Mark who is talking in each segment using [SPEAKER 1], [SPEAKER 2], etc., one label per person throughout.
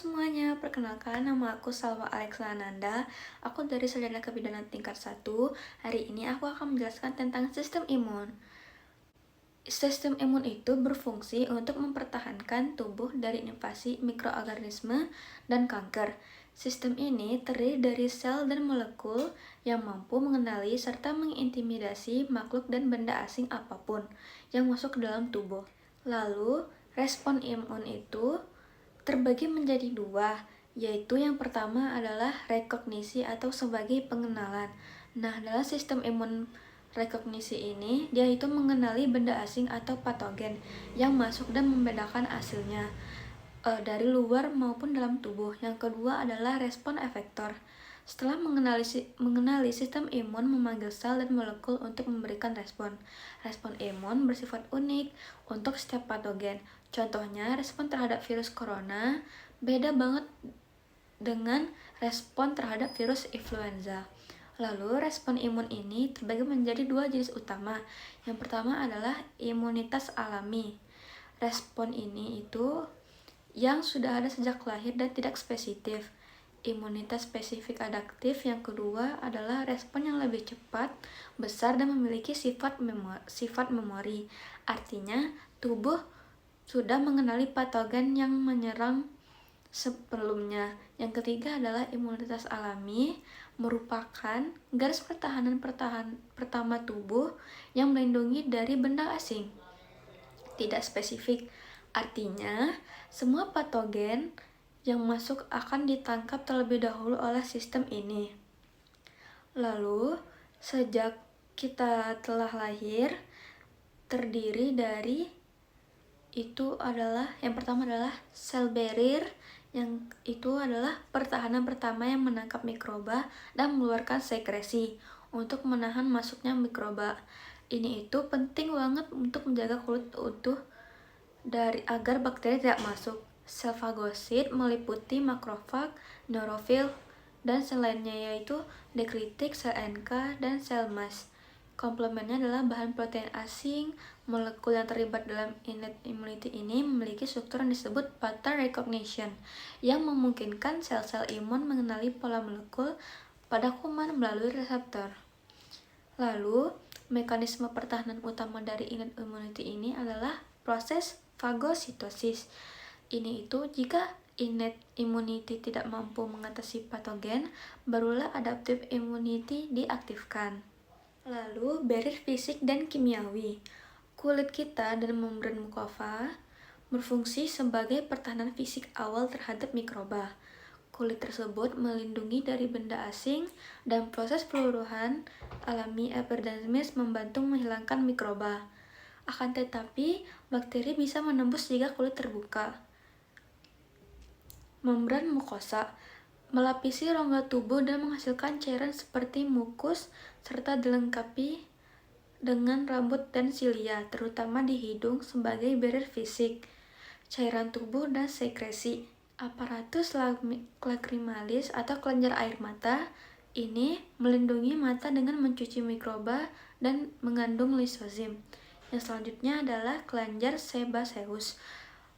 [SPEAKER 1] semuanya, perkenalkan nama aku Salwa Alexananda. Aku dari Sarjana Kebidanan tingkat 1. Hari ini aku akan menjelaskan tentang sistem imun. Sistem imun itu berfungsi untuk mempertahankan tubuh dari invasi mikroorganisme dan kanker. Sistem ini terdiri dari sel dan molekul yang mampu mengenali serta mengintimidasi makhluk dan benda asing apapun yang masuk ke dalam tubuh. Lalu, respon imun itu terbagi menjadi dua, yaitu yang pertama adalah rekognisi atau sebagai pengenalan. Nah, dalam sistem imun rekognisi ini, dia itu mengenali benda asing atau patogen yang masuk dan membedakan hasilnya dari luar maupun dalam tubuh. Yang kedua adalah respon efektor. Setelah mengenali sistem imun memanggil sel dan molekul untuk memberikan respon. Respon imun bersifat unik untuk setiap patogen. Contohnya, respon terhadap virus corona beda banget dengan respon terhadap virus influenza. Lalu, respon imun ini terbagi menjadi dua jenis utama. Yang pertama adalah imunitas alami. Respon ini itu yang sudah ada sejak lahir dan tidak spesifik. Imunitas spesifik adaptif yang kedua adalah respon yang lebih cepat, besar, dan memiliki sifat memori. Artinya, tubuh sudah mengenali patogen yang menyerang sebelumnya. Yang ketiga adalah imunitas alami, merupakan garis pertahanan pertama tubuh yang melindungi dari benda asing. Tidak spesifik, artinya semua patogen yang masuk akan ditangkap terlebih dahulu oleh sistem ini. Lalu, sejak kita telah lahir, terdiri dari itu adalah yang pertama adalah sel barrier, yang itu adalah pertahanan pertama yang menangkap mikroba dan mengeluarkan sekresi untuk menahan masuknya mikroba. Ini itu penting banget untuk menjaga kulit utuh agar bakteri tidak masuk. Sel fagosit meliputi makrofag, neurofil, dan sel lainnya yaitu dendritik, sel NK, dan sel MAS. Komplemennya adalah bahan protein asing. Molekul yang terlibat dalam innate immunity ini memiliki struktur yang disebut pattern recognition, yang memungkinkan sel-sel imun mengenali pola molekul pada kuman melalui reseptor. Lalu, mekanisme pertahanan utama dari innate immunity ini adalah proses fagositosis. Ini itu jika innate immunity tidak mampu mengatasi patogen, barulah adaptive immunity diaktifkan. Lalu, barrier fisik dan kimiawi. Kulit kita dan membran mukosa berfungsi sebagai pertahanan fisik awal terhadap mikroba. Kulit tersebut melindungi dari benda asing dan proses peluruhan alami epidermis membantu menghilangkan mikroba. Akan tetapi, bakteri bisa menembus jika kulit terbuka. Membran mukosa melapisi rongga tubuh dan menghasilkan cairan seperti mukus serta dilengkapi dengan rambut dan silia, terutama di hidung sebagai barrier fisik. Cairan tubuh dan sekresi. Aparatus lacrimalis atau kelenjar air mata ini melindungi mata dengan mencuci mikroba dan mengandung lisozim. Yang selanjutnya adalah kelenjar sebaceus,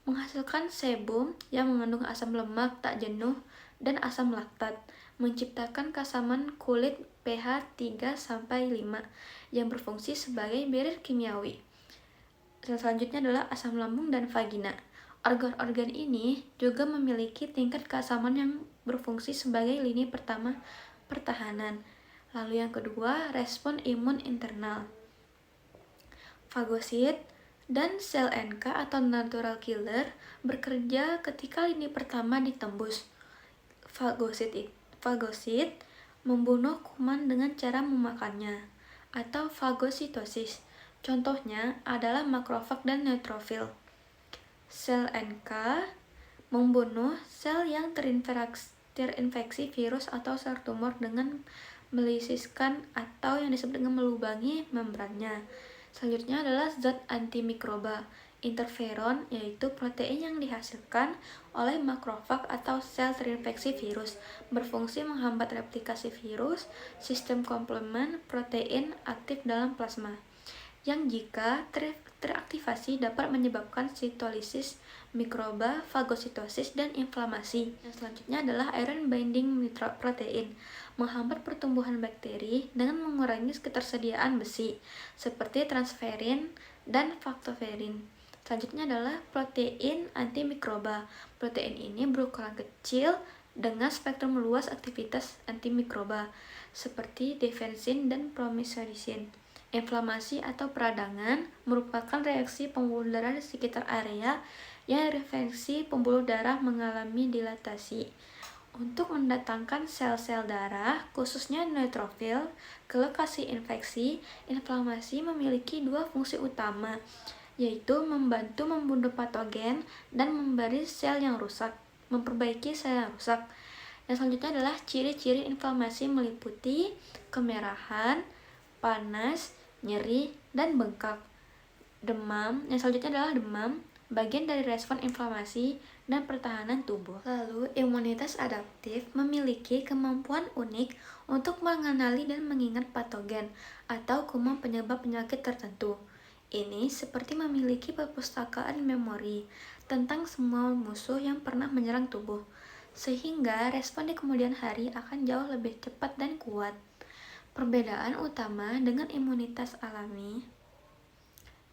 [SPEAKER 1] menghasilkan sebum yang mengandung asam lemak tak jenuh dan asam laktat, menciptakan kasaman kulit pH 3-5 yang berfungsi sebagai barrier kimiawi. Yang selanjutnya adalah asam lambung dan vagina. Organ-organ ini juga memiliki tingkat keasaman yang berfungsi sebagai lini pertama pertahanan. Lalu yang kedua, respon imun internal. Fagosit dan sel NK atau natural killer bekerja ketika lini pertama ditembus. Fagosit membunuh kuman dengan cara memakannya atau fagositosis. Contohnya adalah makrofag dan neutrofil. Sel NK membunuh sel yang terinfeksi virus atau sel tumor dengan melisiskan atau yang disebut dengan melubangi membrannya. Selanjutnya adalah zat antimikroba. Interferon yaitu protein yang dihasilkan oleh makrofag atau sel terinfeksi virus, berfungsi menghambat replikasi virus. Sistem komplement protein aktif dalam plasma, yang jika teraktivasi dapat menyebabkan sitolisis mikroba, fagositosis, dan inflamasi. Yang selanjutnya adalah iron binding protein, menghambat pertumbuhan bakteri dengan mengurangi ketersediaan besi, seperti transferin dan faktoferin. Selanjutnya adalah protein antimikroba. Protein ini berukuran kecil dengan spektrum luas aktivitas antimikroba, seperti defensin dan promethazine. Inflamasi atau peradangan merupakan reaksi pembuluh darah di sekitar area yang refleksi pembuluh darah mengalami dilatasi. Untuk mendatangkan sel-sel darah, khususnya neutrofil, ke lokasi infeksi, inflamasi memiliki dua fungsi utama, yaitu membantu membunuh patogen dan memperbaiki sel yang rusak. Yang selanjutnya adalah ciri-ciri inflamasi meliputi kemerahan, panas, nyeri, dan bengkak. Demam, yang selanjutnya adalah demam, bagian dari respon inflamasi dan pertahanan tubuh. Lalu, imunitas adaptif memiliki kemampuan unik untuk mengenali dan mengingat patogen atau kuman penyebab penyakit tertentu. Ini seperti memiliki perpustakaan memori tentang semua musuh yang pernah menyerang tubuh, sehingga respon di kemudian hari akan jauh lebih cepat dan kuat. Perbedaan utama dengan imunitas alami,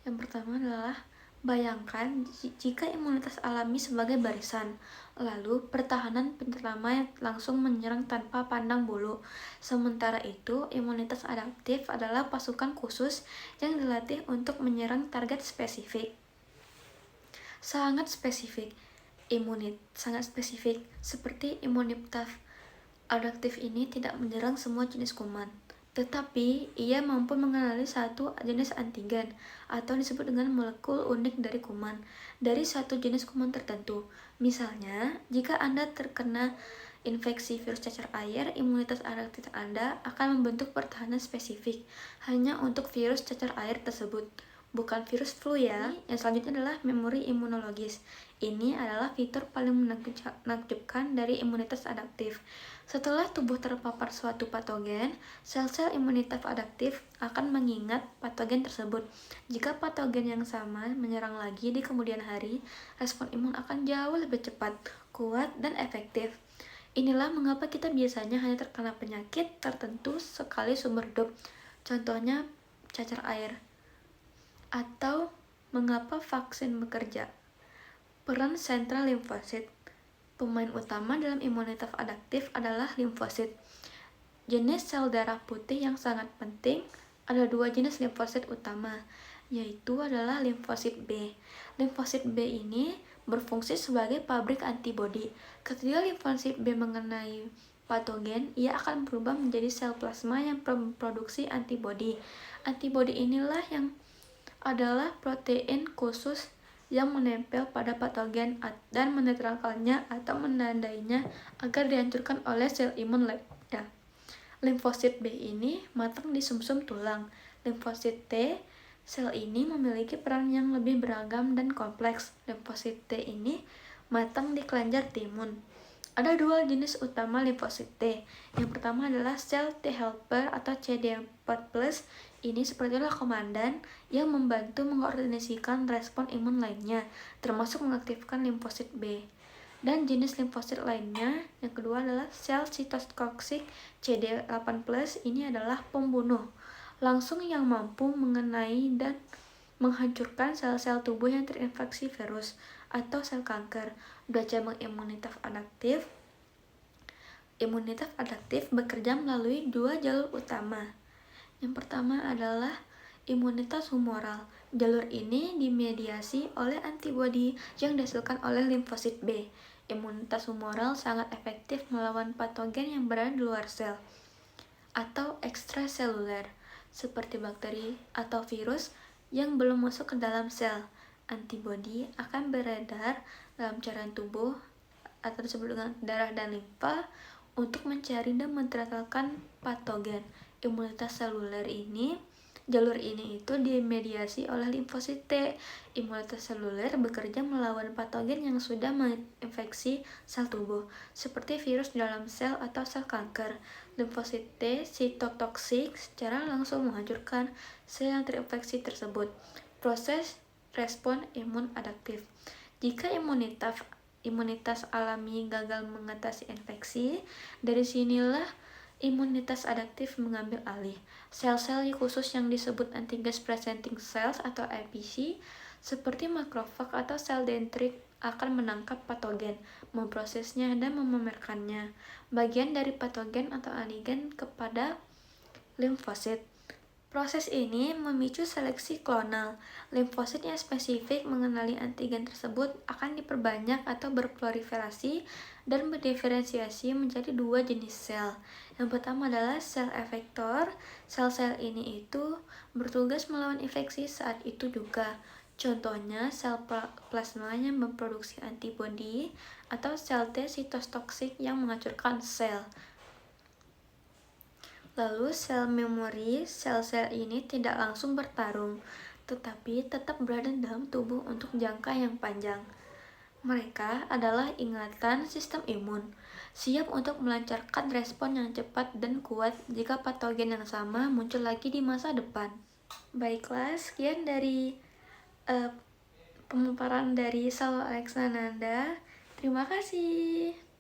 [SPEAKER 1] yang pertama adalah bayangkan jika imunitas alami sebagai barisan, lalu pertahanan pertama yang langsung menyerang tanpa pandang bulu. Sementara itu, imunitas adaptif adalah pasukan khusus yang dilatih untuk menyerang target spesifik. Sangat spesifik, seperti imunitas adaptif ini tidak menyerang semua jenis kuman, tetapi ia mampu mengenali satu jenis antigen atau disebut dengan molekul unik dari kuman dari satu jenis kuman tertentu. Misalnya, jika Anda terkena infeksi virus cacar air, imunitas adaptif Anda akan membentuk pertahanan spesifik hanya untuk virus cacar air tersebut, bukan virus flu ya. Yang selanjutnya adalah memori imunologis. Ini adalah fitur paling menakjubkan dari imunitas adaptif. Setelah tubuh terpapar suatu patogen, sel-sel imunitas adaptif akan mengingat patogen tersebut. Jika patogen yang sama menyerang lagi di kemudian hari, respon imun akan jauh lebih cepat, kuat, dan efektif. Inilah mengapa kita biasanya hanya terkena penyakit tertentu sekali seumur hidup, contohnya cacar air. Atau mengapa vaksin bekerja. Peran sentral limfosit. Pemain utama dalam imunitas adaptif adalah limfosit. Jenis sel darah putih yang sangat penting, ada dua jenis limfosit utama, yaitu adalah limfosit B. Limfosit B ini berfungsi sebagai pabrik antibodi. Ketika limfosit B mengenai patogen, ia akan berubah menjadi sel plasma yang memproduksi antibodi. Antibodi inilah yang adalah protein khusus yang menempel pada patogen dan menetralkannya atau menandainya agar dihancurkan oleh sel imun lainnya. Limfosit B ini matang di sumsum tulang. Limfosit T, sel ini memiliki peran yang lebih beragam dan kompleks. Limfosit T ini matang di kelenjar timun. Ada dua jenis utama limfosit T. Yang pertama adalah sel T helper atau CD4+. Ini sepertilah komandan yang membantu mengkoordinasikan respon imun lainnya, termasuk mengaktifkan limfosit B. Dan jenis limfosit lainnya, yang kedua adalah sel sitotoksik CD8+. Ini adalah pembunuh langsung yang mampu mengenai dan menghancurkan sel-sel tubuh yang terinfeksi virus atau sel kanker. Dua cabang imunitas adaptif. Imunitas adaptif bekerja melalui dua jalur utama. Yang pertama adalah imunitas humoral. Jalur ini dimediasi oleh antibodi yang dihasilkan oleh limfosit B. Imunitas humoral sangat efektif melawan patogen yang berada di luar sel atau ekstraseluler, seperti bakteri atau virus yang belum masuk ke dalam sel. Antibodi akan beredar dalam cairan tubuh atau disebut dengan darah dan limfa untuk mencari dan menetralkan patogen. Imunitas seluler ini, jalur ini itu dimediasi oleh limfosit T. Imunitas seluler bekerja melawan patogen yang sudah menginfeksi sel tubuh, seperti virus di dalam sel atau sel kanker. Limfosit T sitotoksik secara langsung menghancurkan sel yang terinfeksi tersebut. Proses respon imun adaptif. Jika imunitas alami gagal mengatasi infeksi, dari sinilah imunitas adaptif mengambil alih. Sel-sel khusus yang disebut antigen presenting cells atau APC, seperti makrofag atau sel dendrit akan menangkap patogen, memprosesnya dan memamerkannya. Bagian dari patogen atau antigen kepada limfosit. Proses ini memicu seleksi klonal. Limfosit yang spesifik mengenali antigen tersebut akan diperbanyak atau berproliferasi dan berdiferensiasi menjadi dua jenis sel. Yang pertama adalah sel efektor. Sel-sel ini itu bertugas melawan infeksi saat itu juga. Contohnya sel plasma yang memproduksi antibodi atau sel T sitotoksik yang menghancurkan sel. Lalu sel memori, sel-sel ini tidak langsung bertarung, tetapi tetap berada dalam tubuh untuk jangka yang panjang. Mereka adalah ingatan sistem imun, siap untuk melancarkan respon yang cepat dan kuat jika patogen yang sama muncul lagi di masa depan. Baiklah, sekian dari pemaparan dari Salwa Alexananda. Terima kasih.